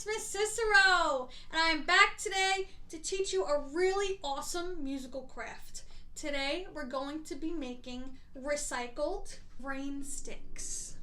it's Miss Cicero, and I am back today to teach you a really awesome musical craft. Today we're going to be making recycled rain sticks.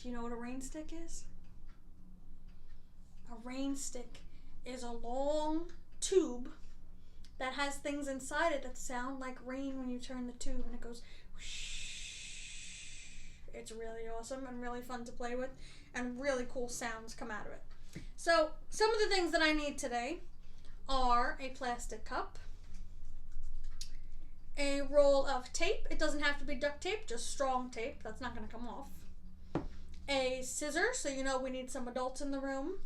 Do you know what a rain stick is? A rain stick is a long tube that has things inside it that sound like rain when you turn the tube, and it goes whoosh. It's really awesome and really fun to play with, and really cool sounds come out of it. So some of the things that I need today are a plastic cup, a roll of tape. It doesn't have to be duct tape, just strong tape. That's not going to come off. A scissors, so you know we need some adults in the room.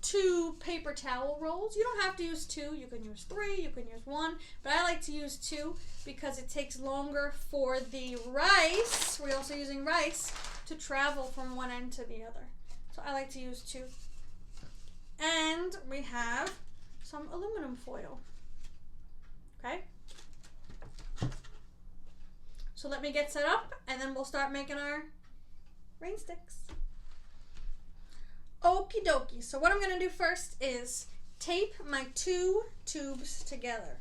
2 paper towel rolls. You don't have to use 2. You can use 3. You can use 1. But I like to use 2 because it takes longer for the rice, we're also using rice, to travel from one end to the other. So I like to use 2. And we have some aluminum foil. Okay? So let me get set up and then we'll start making our rain sticks. Okie dokie. So what I'm going to do first is tape my 2 tubes together.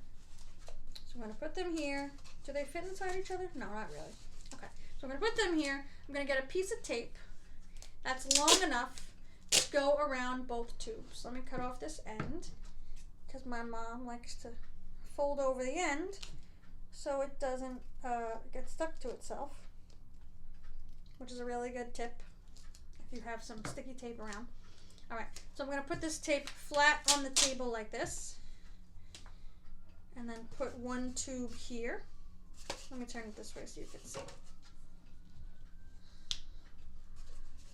So I'm going to put them here. Do they fit inside each other? No, not really. Okay. So I'm going to put them here. I'm going to get a piece of tape that's long enough to go around both tubes. Let me cut off this end because my mom likes to fold over the end so it doesn't get stuck to itself, which is a really good tip if you have some sticky tape around. Alright, so I'm going to put this tape flat on the table like this, and then put 1 tube here. Let me turn it this way so you can see.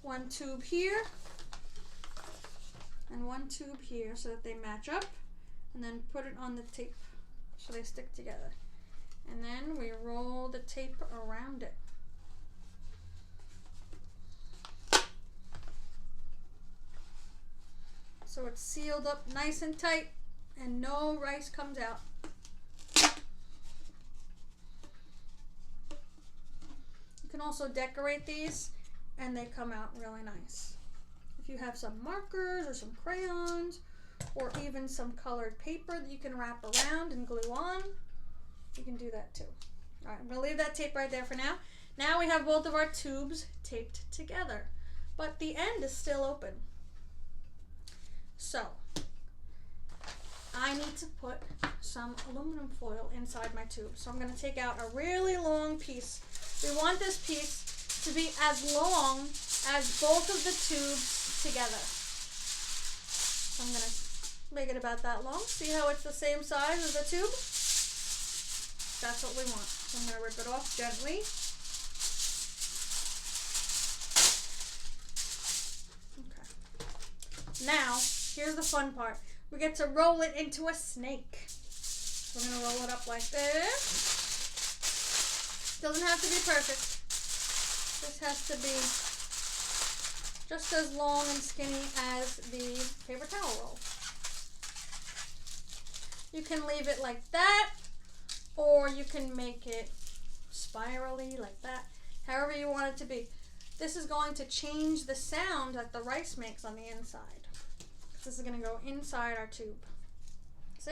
1 tube here, and 1 tube here so that they match up, and then put it on the tape so they stick together. And then we roll the tape around it. So it's sealed up nice and tight and no rice comes out. You can also decorate these and they come out really nice. If you have some markers or some crayons or even some colored paper that you can wrap around and glue on, you can do that too. Alright, I'm going to leave that tape right there for now. Now we have both of our tubes taped together, but the end is still open. So, I need to put some aluminum foil inside my tube. So I'm going to take out a really long piece. We want this piece to be as long as both of the tubes together. So I'm going to make it about that long. See how it's the same size as the tube? That's what we want. So I'm going to rip it off gently. Okay. Now, here's the fun part. We get to roll it into a snake. So we're going to roll it up like this. Doesn't have to be perfect. This has to be just as long and skinny as the paper towel roll. You can leave it like that, or you can make it spirally like that. However you want it to be. This is going to change the sound that the rice makes on the inside. This is going to go inside our tube. See?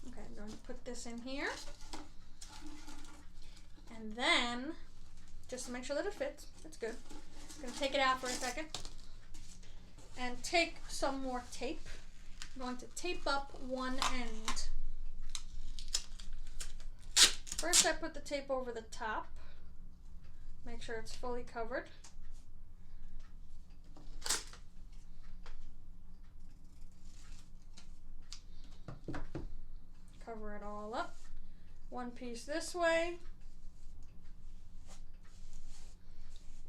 Okay, I'm going to put this in here. And then, just to make sure that it fits, it's good. I'm going to take it out for a second. And take some more tape. I'm going to tape up one end. First I put the tape over the top. Make sure it's fully covered. Cover it all up. One piece this way.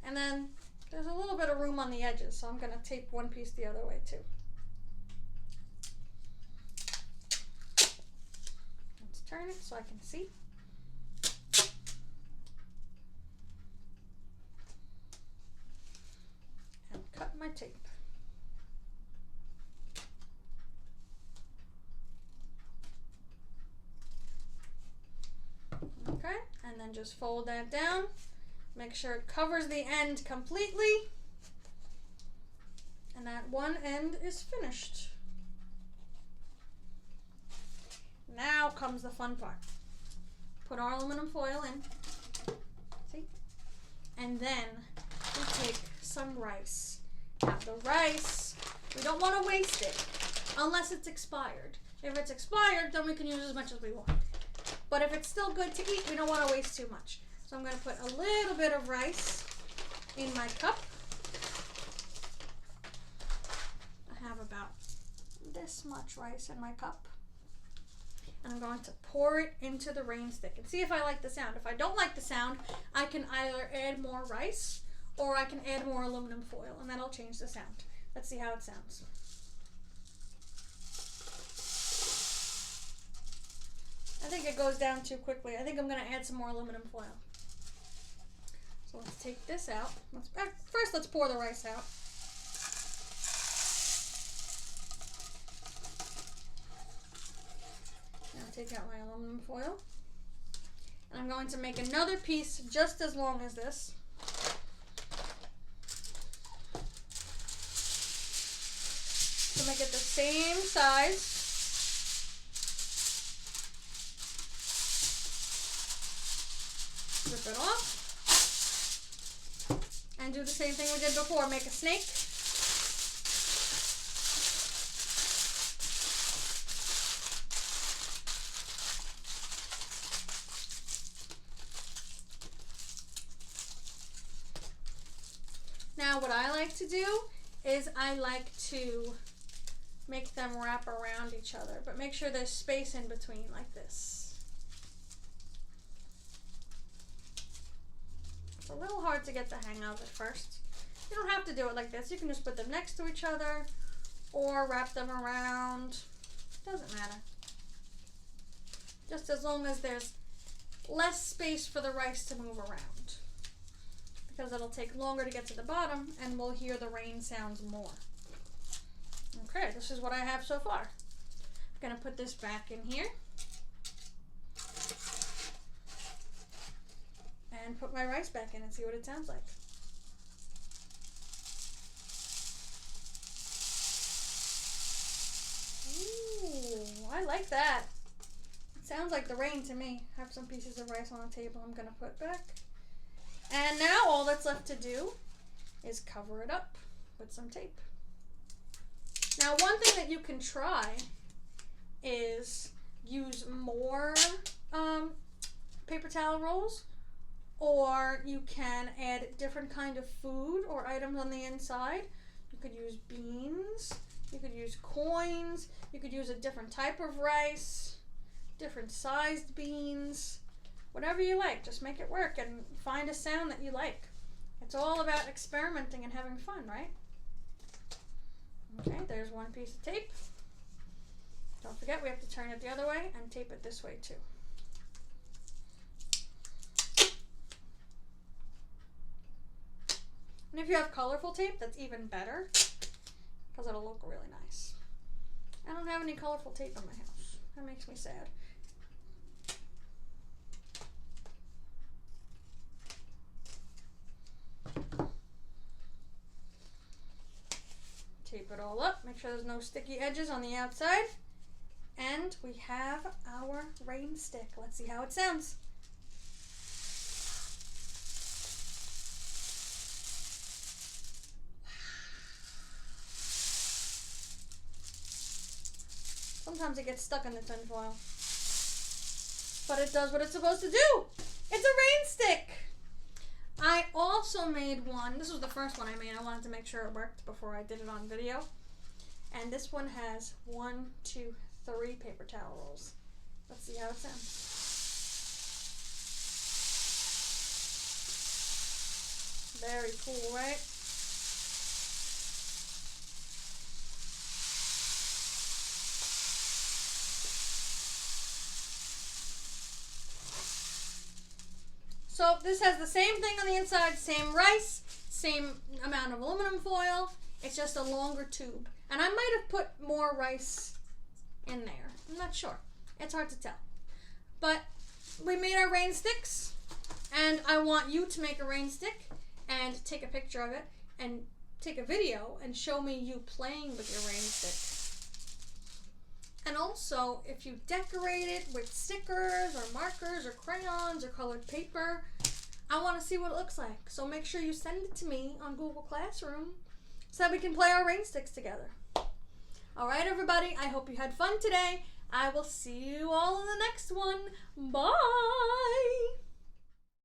And then there's a little bit of room on the edges, so I'm going to tape one piece the other way too. Let's turn it so I can see. And cut my tape. Okay, and then just fold that down. Make sure it covers the end completely. And that one end is finished. Now comes the fun part. Put our aluminum foil in. See? And then we take some rice. Now the rice, we don't want to waste it unless it's expired. If it's expired, then we can use as much as we want. But if it's still good to eat, we don't want to waste too much. So I'm going to put a little bit of rice in my cup. I have about this much rice in my cup. And I'm going to pour it into the Rainstick and see if I like the sound. If I don't like the sound, I can either add more rice or I can add more aluminum foil, and that'll change the sound. Let's see how it sounds. I think it goes down too quickly. I think I'm going to add some more aluminum foil. So let's take this out. First, let's pour the rice out. Now take out my aluminum foil. And I'm going to make another piece just as long as this. To make it the same size. Rip it off. And do the same thing we did before. Make a snake. Now what I like to do is I like to make them wrap around each other, but make sure there's space in between like this. It's a little hard to get the hang of at first. You don't have to do it like this. You can just put them next to each other or wrap them around. Doesn't matter. Just as long as there's less space for the rice to move around. Because it'll take longer to get to the bottom and we'll hear the rain sounds more. Okay, this is what I have so far. I'm going to put this back in here. And put my rice back in and see what it sounds like. Ooh, I like that. It sounds like the rain to me. I have some pieces of rice on the table I'm going to put back. And now all that's left to do is cover it up with some tape. Now one thing that you can try is use more paper towel rolls, or you can add different kind of food or items on the inside. You could use beans, you could use coins, you could use a different type of rice, different sized beans, whatever you like. Just make it work and find a sound that you like. It's all about experimenting and having fun, right? Okay, there's one piece of tape. Don't forget, we have to turn it the other way and tape it this way too. And if you have colorful tape, that's even better because it'll look really nice. I don't have any colorful tape in my house. That makes me sad. Tape it all up, make sure there's no sticky edges on the outside. And we have our Rainstick. Let's see how it sounds. Sometimes it gets stuck in the tin foil. But it does what it's supposed to do. It's a Rainstick. I also made one. This was the first one I made. I wanted to make sure it worked before I did it on video. And this one has 1, 2, 3 paper towel rolls. Let's see how it sounds. Very cool, right? So this has the same thing on the inside, same rice, same amount of aluminum foil. It's just a longer tube. And I might have put more rice in there. I'm not sure. It's hard to tell. But we made our Rainsticks, and I want you to make a Rainstick and take a picture of it and take a video and show me you playing with your Rainstick. And also, if you decorate it with stickers or markers or crayons or colored paper, I want to see what it looks like. So make sure you send it to me on Google Classroom so that we can play our Rainsticks together. All right, everybody, I hope you had fun today. I will see you all in the next one. Bye!